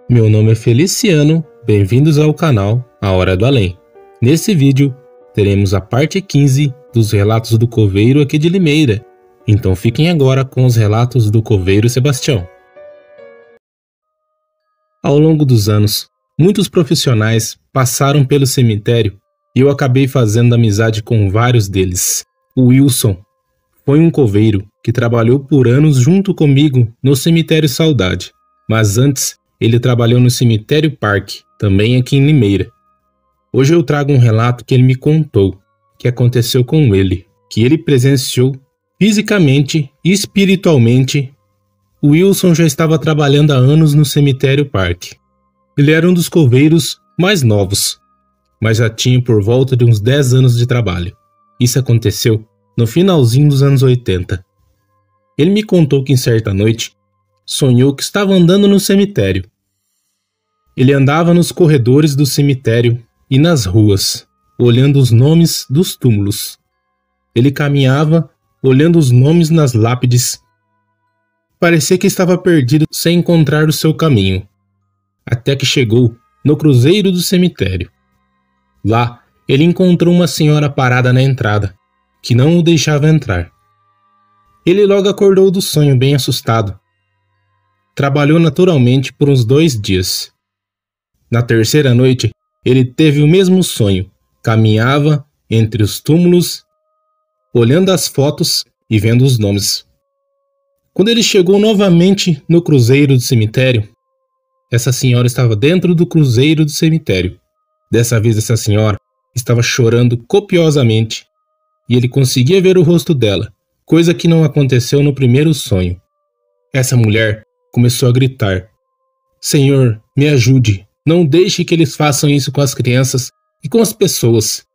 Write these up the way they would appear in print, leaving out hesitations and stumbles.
Meu nome é Feliciano, bem-vindos ao canal A Hora do Além. Nesse vídeo, teremos a parte 15 dos relatos do coveiro aqui de Limeira. Então fiquem agora com os relatos do coveiro Sebastião. Ao longo dos anos, muitos profissionais passaram pelo cemitério e eu acabei fazendo amizade com vários deles. O Wilson foi um coveiro que trabalhou por anos junto comigo no cemitério Saudade, mas antes ele trabalhou no cemitério Parque, também aqui em Limeira. Hoje eu trago um relato que ele me contou, que aconteceu com ele, que ele presenciou fisicamente e espiritualmente. O Wilson já estava trabalhando há anos no cemitério Parque. Ele era um dos coveiros mais novos, mas já tinha por volta de uns 10 anos de trabalho. Isso aconteceu no finalzinho dos anos 80. Ele me contou que em certa noite sonhou que estava andando no cemitério. Ele andava nos corredores do cemitério e nas ruas, olhando os nomes dos túmulos. Ele caminhava, olhando os nomes nas lápides. Parecia que estava perdido sem encontrar o seu caminho, até que chegou no cruzeiro do cemitério. Lá, ele encontrou uma senhora parada na entrada, que não o deixava entrar. Ele logo acordou do sonho bem assustado. Trabalhou naturalmente por uns 2 dias. Na terceira noite, ele teve o mesmo sonho. Caminhava entre os túmulos, olhando as fotos e vendo os nomes. Quando ele chegou novamente no cruzeiro do cemitério, essa senhora estava dentro do cruzeiro do cemitério. Dessa vez essa senhora estava chorando copiosamente e ele conseguia ver o rosto dela, coisa que não aconteceu no primeiro sonho. Essa mulher começou a gritar: "Senhor, me ajude, não deixe que eles façam isso com as crianças e com as pessoas."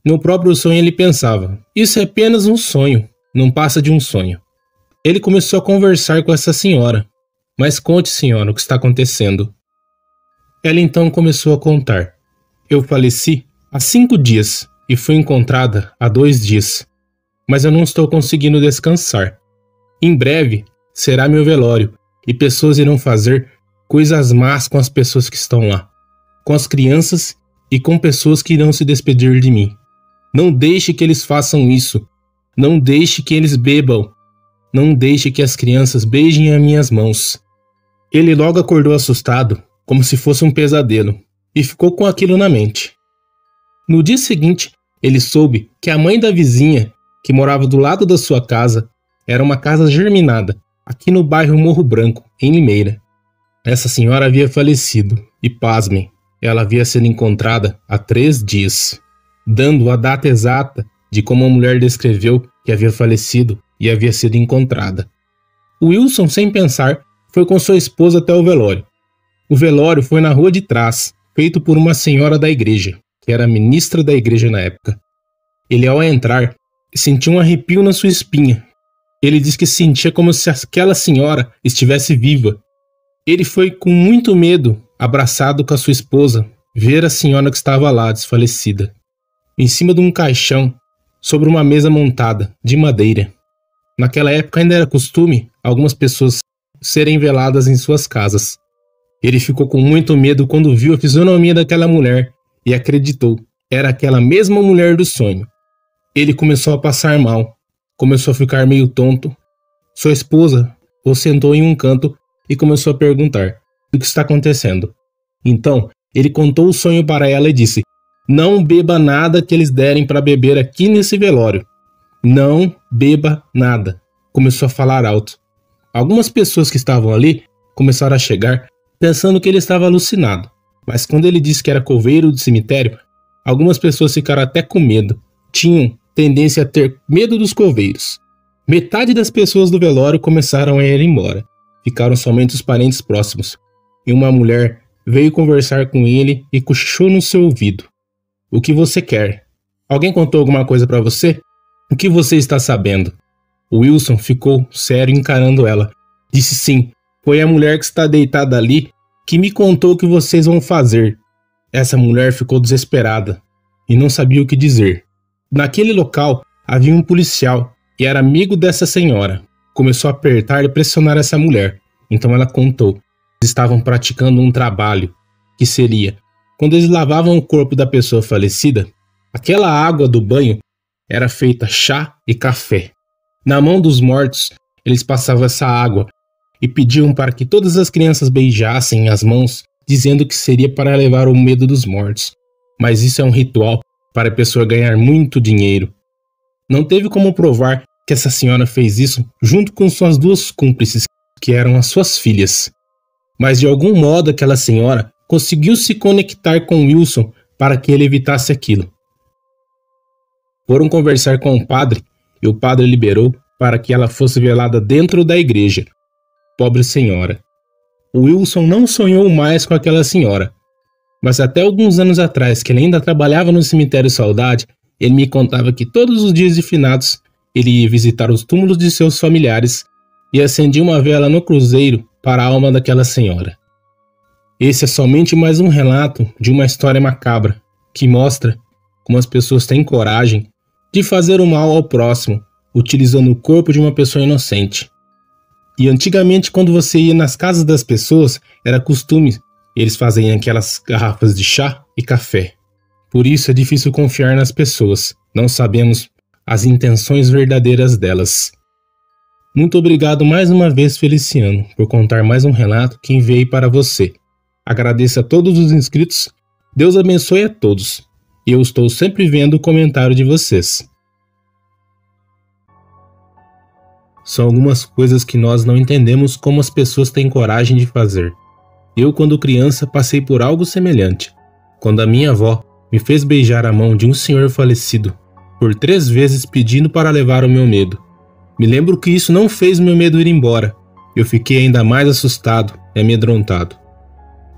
No próprio sonho ele pensava: isso é apenas um sonho, não passa de um sonho. Ele começou a conversar com essa senhora. "Mas conte, senhora, o que está acontecendo." Ela então começou a contar: "Eu faleci há 5 dias e fui encontrada há 2 dias, mas eu não estou conseguindo descansar. Em breve será meu velório e pessoas irão fazer coisas más com as pessoas que estão lá, com as crianças e com pessoas que irão se despedir de mim. Não deixe que eles façam isso. Não deixe que eles bebam. Não deixe que as crianças beijem as minhas mãos." Ele logo acordou assustado, como se fosse um pesadelo, e ficou com aquilo na mente. No dia seguinte, ele soube que a mãe da vizinha, que morava do lado da sua casa, era uma casa germinada, aqui no bairro Morro Branco, em Limeira. Essa senhora havia falecido, e pasmem, ela havia sido encontrada há 3 dias, dando a data exata de como a mulher descreveu que havia falecido e havia sido encontrada. O Wilson, sem pensar, foi com sua esposa até o velório. O velório foi na rua de trás, feito por uma senhora da igreja, que era ministra da igreja na época. Ele, ao entrar, sentiu um arrepio na sua espinha. Ele disse que sentia como se aquela senhora estivesse viva. Ele foi com muito medo, abraçado com a sua esposa, ver a senhora que estava lá, desfalecida, em cima de um caixão, sobre uma mesa montada, de madeira. Naquela época ainda era costume algumas pessoas serem veladas em suas casas. Ele ficou com muito medo quando viu a fisionomia daquela mulher e acreditou, era aquela mesma mulher do sonho. Ele começou a passar mal, começou a ficar meio tonto. Sua esposa o sentou em um canto e começou a perguntar: "O que está acontecendo?" Então, ele contou o sonho para ela e disse: "Não beba nada que eles derem para beber aqui nesse velório. Não beba nada." Começou a falar alto. Algumas pessoas que estavam ali começaram a chegar pensando que ele estava alucinado. Mas quando ele disse que era coveiro do cemitério, algumas pessoas ficaram até com medo. Tinham tendência a ter medo dos coveiros. Metade das pessoas do velório começaram a ir embora. Ficaram somente os parentes próximos. E uma mulher veio conversar com ele e cochichou no seu ouvido: "O que você quer? Alguém contou alguma coisa para você? O que você está sabendo?" O Wilson ficou sério encarando ela. Disse: "Sim, foi a mulher que está deitada ali que me contou o que vocês vão fazer." Essa mulher ficou desesperada e não sabia o que dizer. Naquele local havia um policial que era amigo dessa senhora. Começou a apertar e pressionar essa mulher. Então ela contou: estavam praticando um trabalho, que seria, quando eles lavavam o corpo da pessoa falecida, aquela água do banho era feita chá e café. Na mão dos mortos, eles passavam essa água e pediam para que todas as crianças beijassem as mãos, dizendo que seria para levar o medo dos mortos. Mas isso é um ritual para a pessoa ganhar muito dinheiro. Não teve como provar que essa senhora fez isso junto com suas duas cúmplices, que eram as suas filhas. Mas de algum modo aquela senhora conseguiu se conectar com Wilson para que ele evitasse aquilo. Foram conversar com o padre e o padre liberou para que ela fosse velada dentro da igreja. Pobre senhora. O Wilson não sonhou mais com aquela senhora, mas até alguns anos atrás, que ele ainda trabalhava no cemitério Saudade, ele me contava que todos os dias de finados ele ia visitar os túmulos de seus familiares e acendia uma vela no cruzeiro para a alma daquela senhora. Esse é somente mais um relato de uma história macabra que mostra como as pessoas têm coragem de fazer o mal ao próximo, utilizando o corpo de uma pessoa inocente. E antigamente, quando você ia nas casas das pessoas, era costume eles fazerem aquelas garrafas de chá e café. Por isso é difícil confiar nas pessoas, não sabemos as intenções verdadeiras delas. Muito obrigado mais uma vez, Feliciano, por contar mais um relato que enviei para você. Agradeço a todos os inscritos, Deus abençoe a todos. E eu estou sempre vendo o comentário de vocês. São algumas coisas que nós não entendemos como as pessoas têm coragem de fazer. Eu, quando criança, passei por algo semelhante. Quando a minha avó me fez beijar a mão de um senhor falecido, por 3 vezes pedindo para levar o meu medo. Me lembro que isso não fez meu medo ir embora. Eu fiquei ainda mais assustado e amedrontado.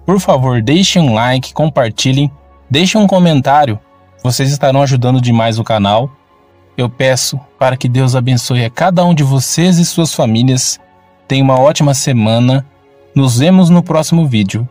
Por favor, deixem um like, compartilhem, deixem um comentário. Vocês estarão ajudando demais o canal. Eu peço para que Deus abençoe a cada um de vocês e suas famílias. Tenha uma ótima semana. Nos vemos no próximo vídeo.